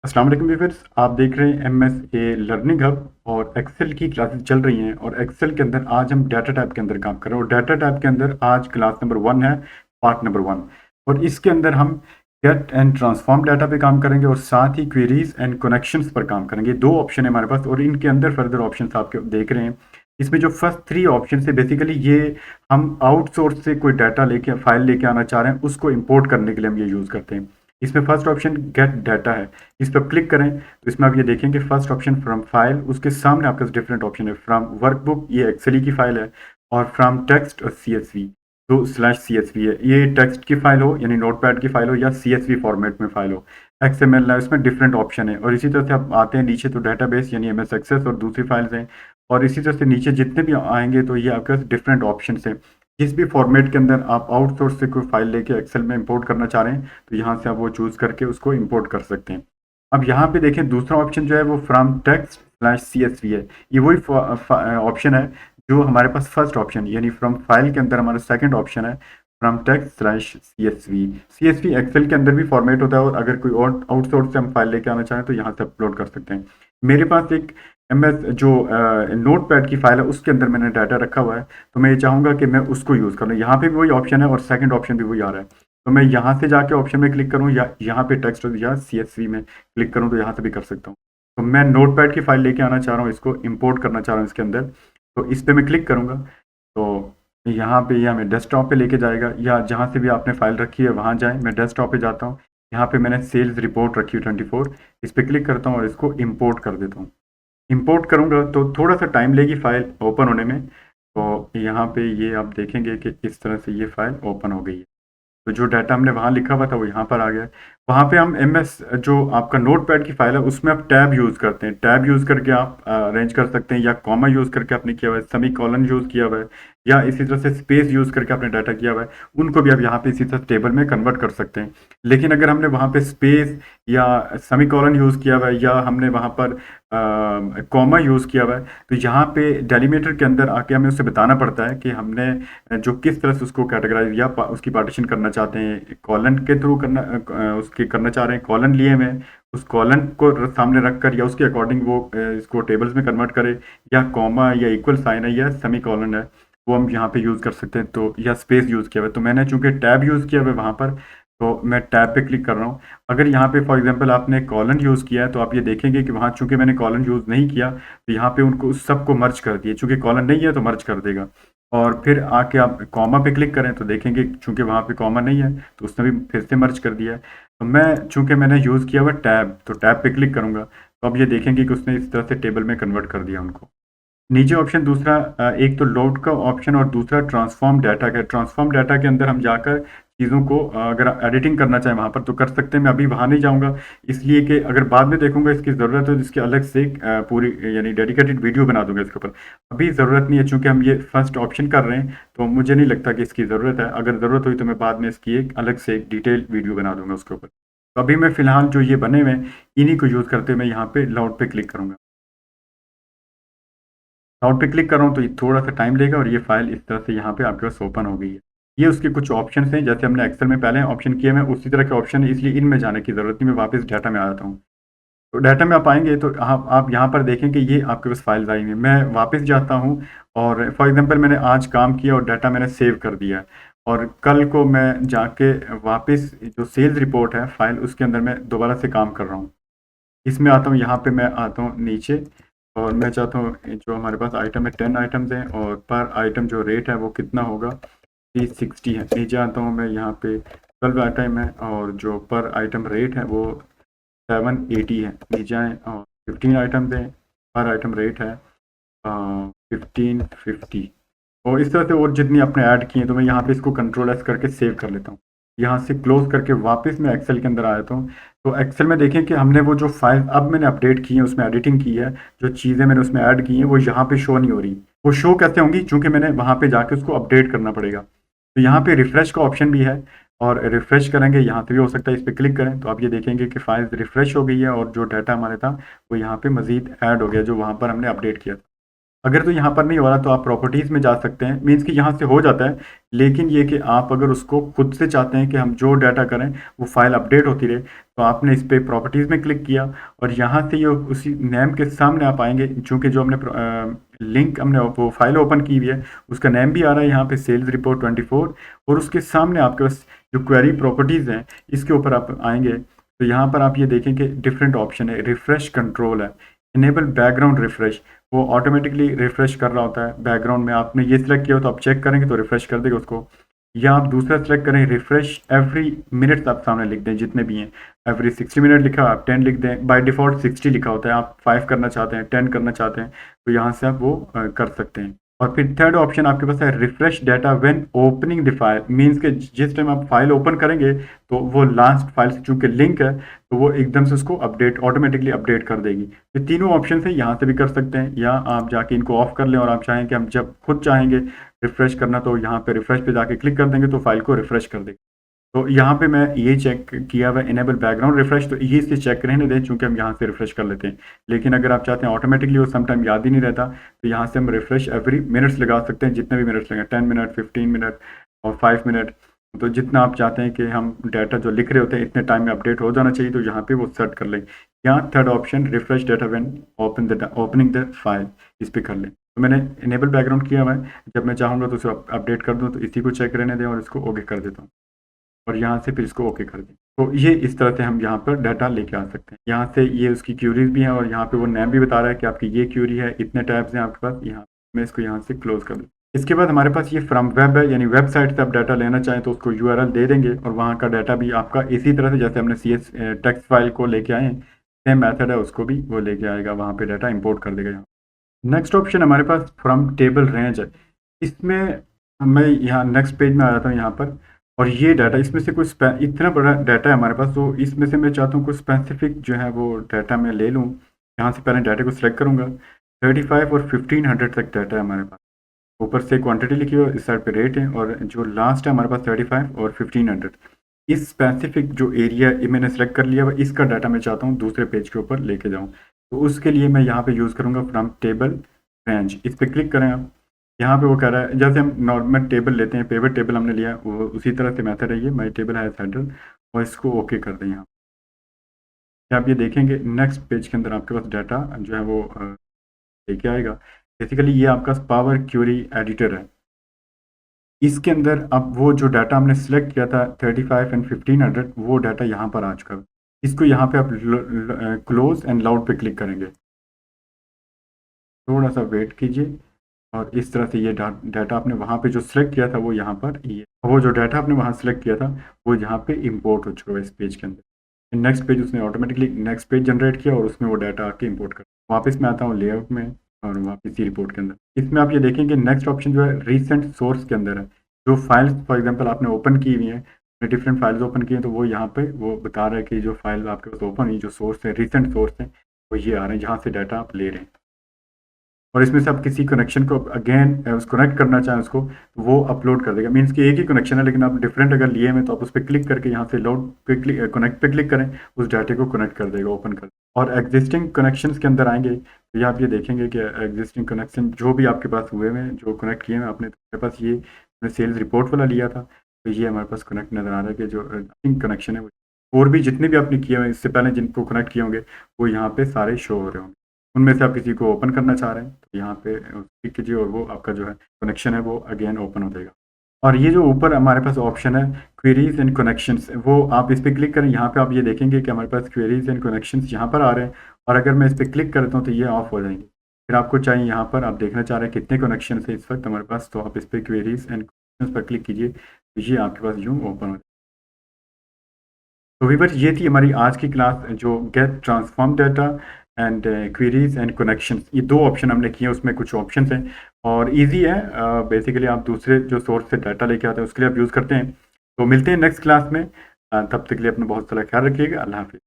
अस्सलाम वालेकुम व्यूअर्स, आप देख रहे हैं एमएसए लर्निंग हब और एक्सेल की क्लासेस चल रही हैं। और एक्सेल के अंदर आज हम डाटा टाइप के अंदर काम कर रहे हैं और डाटा टाइप के अंदर आज क्लास नंबर 1 है, पार्ट नंबर 1। और इसके अंदर हम गेट एंड ट्रांसफॉर्म डाटा पे काम करेंगे और साथ ही क्वेरीज एंड कनेक्शंस पर काम करेंगे। दो ऑप्शन है हमारे पास और इनके अंदर फर्दर ऑप्शन आप देख रहे हैं। इसमें जो फर्स्ट 3 ऑप्शन है बेसिकली ये हम आउटसोर्स से कोई डाटा लेके फाइल लेके आना चाह रहे हैं, उसको इम्पोर्ट करने के लिए हम ये यूज़ करते हैं। इसमें फर्स्ट ऑप्शन गेट डाटा है, इस पर क्लिक करें तो इसमें आप ये देखेंगे फर्स्ट ऑप्शन फ्रॉम फाइल, उसके सामने आपका डिफरेंट ऑप्शन है। फ्रॉम वर्कबुक ये एक्सेल की फाइल है, और फ्रॉम टेक्स्ट और CSV तो /CSV है। ये टेक्स्ट की फाइल हो यानी नोटपैड की फाइल हो या CSV फॉर्मेट में फाइल हो, XML है, इसमें डिफरेंट ऑप्शन है। और इसी तरह से आप आते हैं नीचे तो डेटाबेस यानी MS एक्सेस और दूसरी फाइल्स हैं। और इसी तरह से नीचे जितने भी आएंगे तो ये आपके पास डिफरेंट ऑप्शन है। जिस भी फॉर्मेट के अंदर आप आउटसोर्स से कोई फाइल लेके एक्सेल में इंपोर्ट करना चाह रहे हैं तो यहाँ से आप वो चूज़ करके उसको इंपोर्ट कर सकते हैं। अब यहाँ पे देखें दूसरा ऑप्शन जो है वो फ्रॉम टेक्स्ट /CSV है। ये वही ऑप्शन है जो हमारे पास फर्स्ट ऑप्शन यानी फ्रॉम फाइल के अंदर हमारा सेकंड ऑप्शन है from text /CSV। CSV excel के अंदर भी फॉर्मेट होता है और अगर कोई और आउटसोर्स से हम फाइल लेके आना चाहें तो यहाँ से अपलोड कर सकते हैं। मेरे पास एक MS जो नोट पैड की फाइल है उसके अंदर मैंने डाटा रखा हुआ है, तो मैं ये चाहूँगा कि मैं उसको यूज़ करूँ। यहाँ पे भी वही ऑप्शन है और सेकंड ऑप्शन भी वही आ रहा है, तो मैं यहाँ से जाके ऑप्शन में क्लिक करूँ या यहाँ पे टेक्स्ट या CSV में क्लिक करूँ तो यहाँ से भी कर सकता हूँ। तो मैं नोट पैड की फाइल लेके आना चाह रहा हूँ, इसको इम्पोर्ट करना चाह रहा हूँ इसके अंदर, तो इस पर मैं क्लिक करूँगा तो यहाँ पे ये हमें डेस्कटॉप पे लेके जाएगा, या जहाँ से भी आपने फाइल रखी है वहाँ जाएँ। मैं डेस्कटॉप पे जाता हूँ, यहाँ पे मैंने सेल्स रिपोर्ट रखी है 24, इस पर क्लिक करता हूँ और इसको इम्पोर्ट कर देता हूँ। इंपोर्ट करूँगा तो थोड़ा सा टाइम लेगी फाइल ओपन होने में। तो यहाँ पे ये आप देखेंगे कि इस तरह से ये फाइल ओपन हो गई है। तो जो डाटा हमने वहाँ लिखा हुआ था वो यहाँ पर आ गया है। वहाँ पे हम MS जो आपका नोट पैड की फाइल है उसमें आप टैब यूज़ करते हैं, टैब यूज़ करके आप अरेंज कर सकते हैं, या कॉमा यूज़ करके आपने किया हुआ है, सेमी कॉलन यूज़ किया हुआ है, या इसी तरह से स्पेस यूज़ करके आपने डाटा किया हुआ है, उनको भी आप यहाँ पे इसी तरह टेबल में कन्वर्ट कर सकते हैं। लेकिन अगर हमने वहाँ पे स्पेस या सेमी कॉलन यूज़ किया हुआ है या हमने वहाँ पर कॉमा यूज़ किया हुआ है, तो यहाँ पे डेलीमीटर के अंदर आके हमें उससे बताना पड़ता है कि हमने जो किस तरह से उसको कैटेगराइज या उसकी पार्टीशन करना चाहते हैं। कॉलन के थ्रू करना उसके करना चाह रहे हैं, कॉलन लिए हुए हैं, उस कॉलन को सामने रखकर या उसके अकॉर्डिंग वो इसको टेबल्स में कन्वर्ट करे, या कॉमा या इक्वल साइन है या सेमी कॉलन है वो हम यहाँ पे यूज़ कर सकते हैं, तो या स्पेस यूज़ किया हुआ है। तो मैंने चूंकि टैब यूज़ किया हुआ है वहाँ पर, तो मैं टैब पे क्लिक कर रहा हूँ। अगर यहाँ पे फॉर एग्जांपल आपने कॉलन यूज़ किया है तो आप ये देखेंगे कि वहाँ चूंकि मैंने कॉलन यूज़ नहीं किया तो यहाँ पे उनको सबको मर्ज कर दिए, चूंकि कॉलन नहीं है तो मर्ज कर देगा। और फिर आके आप कॉमा पे क्लिक करें तो देखेंगे चूंकि वहाँ पे कॉमा नहीं है तो उसने भी फिर से मर्ज कर दिया है। तो मैं चूंकि मैंने यूज़ किया हुआ टैब, तो टैब पे क्लिक करूँगा तो अब ये देखेंगे कि उसने इस तरह से टेबल में कन्वर्ट कर दिया उनको। नीचे ऑप्शन दूसरा एक तो लोड का ऑप्शन और दूसरा ट्रांसफॉर्म डाटा का। ट्रांसफॉर्म डाटा के अंदर हम जाकर चीज़ों को अगर एडिटिंग करना चाहें वहाँ पर तो कर सकते हैं। मैं अभी वहाँ नहीं जाऊँगा, इसलिए कि अगर बाद में देखूँगा इसकी ज़रूरत है तो इसकी अलग से पूरी यानी डेडिकेटेड वीडियो बना दूँगा इसके ऊपर। अभी ज़रूरत नहीं है, चूँकि हम ये फर्स्ट ऑप्शन कर रहे हैं तो मुझे नहीं लगता कि इसकी ज़रूरत है। अगर ज़रूरत हुई तो मैं बाद में इसकी एक अलग से एक डिटेल वीडियो बना दूँगा उसके ऊपर। तो अभी मैं फ़िलहाल जो ये बने हुए हैं इन्हीं को यूज़ करते हुए मैं यहाँ पे लोड पे क्लिक करूँगा। नोट पे क्लिक कर रहा हूँ तो ये थोड़ा सा टाइम लेगा और ये फाइल इस तरह से यहाँ पे आपके पास ओपन हो गई है। ये उसके कुछ ऑप्शंस हैं, जैसे हमने एक्सेल में पहले ऑप्शन किए हैं उसी तरह के ऑप्शन है, इसलिए इनमें जाने की ज़रूरत नहीं। मैं वापस डाटा में आ जाता हूँ। तो डाटा में आप आएंगे तो आप यहाँ पर देखें कि ये आपके पास फाइल्स आई हुई हैं। मैं वापस जाता हूँ और फॉर एग्जांपल मैंने आज काम किया और डाटा मैंने सेव कर दिया, और कल को मैं जाके वापस जो सेल्स रिपोर्ट है फाइल उसके अंदर मैं दोबारा से काम कर रहा हूँ। इसमें आता हूँ, यहाँ पे मैं आता हूँ नीचे और मैं चाहता हूँ जो हमारे पास आइटम है 10 आइटम्स हैं और पर आइटम जो रेट है वो कितना होगा 360 है। नीचे आता हूँ मैं, यहाँ पे 12 आइटम है और जो पर आइटम रेट है वो 780 है। नीचे आए और 15 आइटम्स हैं, पर आइटम रेट है 1550। और इस तरह से और जितनी आपने ऐड की है तो मैं यहाँ पे इसको कंट्रोल S करके सेव कर लेता हूँ। यहाँ से क्लोज करके वापस मैं एक्सेल के अंदर आ जाता हूँ। तो एक्सेल में देखें कि हमने वो जो फाइल अब मैंने अपडेट की है उसमें एडिटिंग की है, जो चीज़ें मैंने उसमें ऐड की हैं वो यहाँ पे शो नहीं हो रही। वो शो कैसे होंगी, चूँकि मैंने वहाँ पे जाके उसको अपडेट करना पड़ेगा। तो यहाँ पे रिफ्रेश का ऑप्शन भी है और रिफ्रेश करेंगे यहाँ पे भी हो सकता है, इस पर क्लिक करें तो आप ये देखेंगे कि फाइल रिफ्रेश हो गई है और जो डाटा हमारे था वो यहाँ पे मज़ीद ऐड हो गया जो वहाँ पर हमने अपडेट किया था। अगर तो यहाँ पर नहीं हो रहा तो आप प्रॉपर्टीज़ में जा सकते हैं, मीन्स कि यहाँ से हो जाता है, लेकिन ये कि आप अगर उसको खुद से चाहते हैं कि हम जो डाटा करें वो फाइल अपडेट होती रहे, तो आपने इस पे प्रॉपर्टीज़ में क्लिक किया और यहाँ से ये उसी नेम के सामने आप आएंगे, चूँकि जो हमने लिंक हमने वो फाइल ओपन की हुई है उसका नेम भी आ रहा है यहाँ पे सेल्स रिपोर्ट 24 और उसके सामने आपके पास जो क्वेरी प्रॉपर्टीज़ हैं इसके ऊपर आप आएंगे तो यहाँ पर आप ये देखें कि डिफरेंट ऑप्शन है, रिफ्रेश कंट्रोल है, इनेबल बैकग्राउंड रिफ्रेश, वो ऑटोमेटिकली रिफ्रेश कर रहा होता है बैकग्राउंड में। आपने ये सिलेक्ट किया हो तो आप चेक करेंगे तो रिफ्रेश कर देगा उसको, या आप दूसरा सेलेक्ट करें रिफ्रेश एवरी मिनट्स आप सामने लिख दें जितने भी हैं, एवरी 60 मिनट लिखा आप 10 लिख दें, बाय डिफ़ॉल्ट 60 लिखा होता है, आप 5 करना चाहते हैं 10 करना चाहते हैं तो यहाँ से आप वो कर सकते हैं। और फिर थर्ड ऑप्शन आपके पास है refresh data when opening the file, means के जिस टाइम आप फाइल ओपन करेंगे तो वो लास्ट फाइल से चूंकि लिंक है तो वो एकदम से उसको अपडेट ऑटोमेटिकली अपडेट कर देगी। ये तीनों ऑप्शन है, यहाँ से भी कर सकते हैं या आप जाके इनको ऑफ कर लें और आप चाहें कि हम जब खुद चाहेंगे रिफ्रेश करना तो यहाँ पे रिफ्रेश पे जाके क्लिक कर देंगे तो फाइल को रिफ्रेश कर देगा। तो यहाँ पे मैं ये चेक किया हुआ इनेबल बैकग्राउंड रिफ्रेश, तो ये इससे चेक रहने दें चूंकि हम यहाँ से रिफ्रेश कर लेते हैं, लेकिन अगर आप चाहते हैं ऑटोमेटिकली वो समटाइम याद ही नहीं रहता तो यहाँ से हम रिफ्रेश एवरी मिनट्स लगा सकते हैं, जितने भी मिनट्स लगे 10 मिनट 15 मिनट और 5 मिनट, तो जितना आप चाहते हैं कि हम डाटा जो लिख रहे होते हैं इतने टाइम में अपडेट हो जाना चाहिए तो यहाँ पे वो सेट कर लें। यहाँ third option refresh data when opening the file, इस पर कर लें। तो मैंने इनेबल बैकग्राउंड किया हुआ है, जब मैं चाहूँगा तो उसे अपडेट कर दूँ तो इसी को चेक रहने दें और इसको ओके कर देता हूँ और यहाँ से फिर इसको ओके कर दें। तो ये इस तरह से हम यहाँ पर डाटा लेके आ सकते हैं। यहाँ से ये उसकी क्यूरीज भी हैं और यहाँ पे वो नेम भी बता रहा है कि आपकी ये क्यूरी है, इतने टैब्स हैं आपके पास। यहाँ मैं इसको यहाँ से क्लोज कर दूँ। इसके बाद हमारे पास ये फ्रॉम वेब है, यानी वेबसाइट से आप डाटा लेना चाहें तो उसको यूआरएल दे देंगे और वहाँ का डाटा भी आपका इसी तरह से जैसे हमने CS टेक्स्ट फाइल को लेके आए सेम मेथड है, उसको भी वो लेके आएगा, वहाँ पे डाटा इंपोर्ट कर देगा। यहाँ नेक्स्ट ऑप्शन हमारे पास फ्रॉम टेबल रेंज है। इसमें मैं यहाँ नेक्स्ट पेज में आ जाता हूँ यहाँ पर, और ये डाटा इसमें से कुछ इतना बड़ा डाटा है हमारे पास, तो इसमें से मैं चाहता हूँ कुछ स्पेसिफिक जो है वो डाटा मैं ले लूँ। यहाँ से पहले डाटा को सिलेक्ट करूँगा, 35 और 1500 तक डाटा है हमारे पास। ऊपर से क्वांटिटी लिखी हो, इस साइड पे रेट है, और जो लास्ट है हमारे पास 35 और 1500। इस स्पेसिफिक जो एरिया मैंने सेलेक्ट कर लिया है इसका डाटा मैं चाहता हूँ दूसरे पेज के ऊपर लेके जाऊँ, तो उसके लिए मैं यहाँ पे यूज़ करूँगा फ्रॉम टेबल रेंज। इस पर क्लिक करें आप। यहाँ पे वो कह रहा है जैसे हम नॉर्मल टेबल लेते हैं, पेवर टेबल हमने लिया वो उसी तरह से मेथड है ये, माई टेबल है हेडर, और इसको ओके कर दें। यहाँ आप ये देखेंगे नेक्स्ट पेज के अंदर आपके पास डाटा जो है वो लेके आएगा। बेसिकली ये आपका पावर क्यूरी एडिटर है। इसके अंदर अब वो जो डाटा हमने सेलेक्ट किया था 35 एंड 1500 वो डाटा यहाँ पर आ चुका है। इसको यहाँ पे आप क्लोज एंड लाउड पे क्लिक करेंगे, थोड़ा सा वेट कीजिए और इस तरह से ये डाटा आपने वहाँ पे जो सिलेक्ट किया था वो यहाँ पर ये वो जो डाटा आपने वहाँ सेलेक्ट किया था वो यहाँ पे इंपोर्ट हो चुका है इस पेज के अंदर। नेक्स्ट पेज उसने ऑटोमेटिकली नेक्स्ट पेज जनरेट किया और उसमें वो डाटा आके इंपोर्ट कर। वापस मैं आता हूँ लेआउट में और वापस ही रिपोर्ट के अंदर। इसमें आप ये देखेंगे नेक्स्ट ऑप्शन जो है रिसेंट सोर्स के अंदर है। जो फाइल्स फॉर एग्जांपल आपने ओपन की हुई हैं, डिफरेंट फाइल्स ओपन की हैं, तो वो यहाँ पे वो बता रहा है कि जो फाइल आपके पास ओपन हुई जो सोर्स है रिसेंट सोर्स है वो ये आ रहे हैं जहाँ से डाटा आप ले रहे हैं। और इसमें से आप किसी कनेक्शन को अगेन उसको कनेक्ट करना चाहें उसको तो वो अपलोड कर देगा। मीन्स कि एक ही कनेक्शन है लेकिन आप डिफरेंट अगर लिए हैं तो आप उस पर क्लिक करके यहाँ से लोड पे क्लिक कनेक्ट पे क्लिक करें, उस डाटे को कनेक्ट कर देगा, ओपन कर। और एग्जिस्टिंग कनेक्शंस के अंदर आएंगे तो ये आप ये देखेंगे कि एग्जिस्टिंग कनेक्शन जो भी आपके पास हुए हैं जो कनेक्ट किए हैं आपने, तो मेरे पास ये सेल्स रिपोर्ट वाला लिया था तो ये हमारे पास कनेक्ट नज़र आ रहा है कि जो कनेक्शन है वो, और भी जितने भी आपने किए हुए इससे पहले जिनको कनेक्ट किए होंगे वो यहाँ पे सारे शो हो रहे होंगे। उनमें से आप किसी को ओपन करना चाह रहे हैं तो यहाँ पे क्लिक कीजिए और वो आपका जो है कनेक्शन है वो अगेन ओपन हो जाएगा। और ये जो ऊपर हमारे पास ऑप्शन है क्वेरीज एंड कनेक्शंस, वो आप इस पर क्लिक करें। यहाँ पे आप ये देखेंगे कि हमारे पास क्वेरीज एंड कनेक्शंस यहाँ पर आ रहे हैं, और अगर मैं इस पर क्लिक करता हूँ तो ये ऑफ हो जाएंगे। फिर आपको चाहिए यहाँ पर आप देखना चाह रहे हैं कितने कनेक्शन है इस वक्त हमारे पास, तो आप इस पर क्वेरीज एंड कनेक्शंस पर क्लिक कीजिए तो ये आपके पास यूँ ओपन हो। तो वीवर ये थी हमारी आज की क्लास जो get transform data and queries and connections, ये दो ऑप्शन हमने किए, उसमें कुछ ऑप्शंस हैं और इजी है। बेसिकली आप दूसरे जो सोर्स से डाटा लेके आते हैं उसके लिए आप यूज़ करते हैं। तो मिलते हैं नेक्स्ट क्लास में, तब तक के लिए अपना बहुत सारा ख्याल रखिएगा। अल्लाह हाफिज़।